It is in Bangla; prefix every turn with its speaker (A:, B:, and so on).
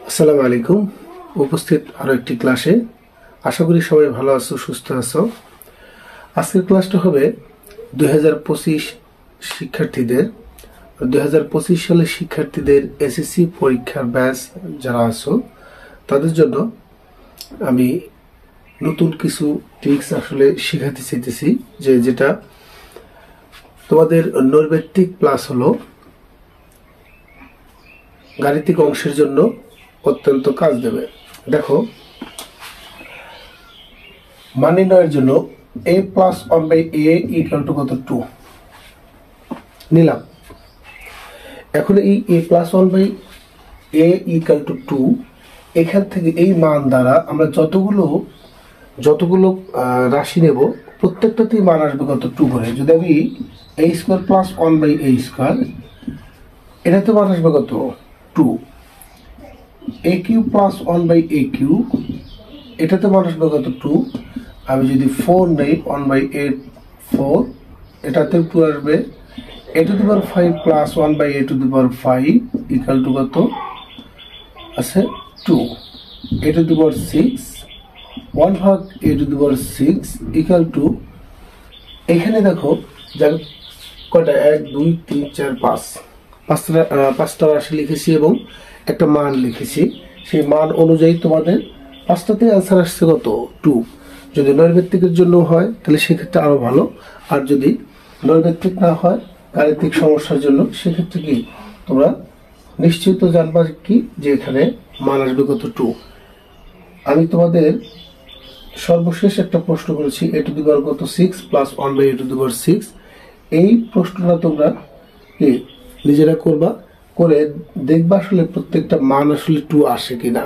A: আসসালামু আলাইকুম। উপস্থিত আরো একটি ক্লাসে। আশা করি সবাই ভালো আছো, সুস্থ আছো। আজকের ক্লাসটা হবে 2025 শিক্ষার্থীদের 2025 সালের শিক্ষার্থীদের এসএসসি পরীক্ষার ব্যাচ যারা আছো তাদের জন্য আমি নতুন কিছু ট্রিক্স আসলে শেখাতে চাইতেছি, যেটা তোমাদের নৈর্ব্যক্তিক প্লাস হলো গাণিতিক অংশের জন্য অত্যন্ত কাজ দেবে। দেখো, মান নির্ণয়ের জন্য a plus 1/a equal to কত? 2 নিলাম। এখন এই a plus 1/a equal to 2, এখান থেকে এই মান দ্বারা আমরা যতগুলো রাশি নেব প্রত্যেকটাতেই মান আসবে কত? 2 করে। যদি আমি a square plus 1/a square, এটাতে মান আসবে কত? 2। a cube plus 1/a cube, এটাতে মান আসবে কত? 2। আমি যদি 4 নেই, 1/a 4, এটাতে 2 আসবে। a to the power 5 plus 1/a to the power 5 equal to কত আছে? 2। a টু দি পাওয়ার 6, 1 ভাগ a to the power 6 equal to, এখানে দেখো কয়টা? 1 2 3 4 5, পাঁচটা রাশি লিখেছি এবং একটা মান লিখেছি। সেই মান অনুযায়ী তোমাদের পাঁচটাতে অ্যান্সার আসছে কত? 2। যদি নৈর্ব্যক্তিকের জন্য হয় তাহলে সেক্ষেত্রে আরো ভালো, আর যদি নৈর্ব্যক্তিক না হয় গাণিতিক সমস্যার জন্য, সেক্ষেত্রে কি তোমরা নিশ্চিত জানবা কি যে এখানে মান আসবে কত? 2। আমি তোমাদের সর্বশেষ একটা প্রশ্ন করেছি, a টু দি পাওয়ার কত? 6 প্লাস 1/a টু দি পাওয়ার 6। এই প্রশ্নটা তোমরা কি নিজেরা করবা, করে দেখবা আসলে প্রত্যেকটা মান আসলে 2 আসে কিনা।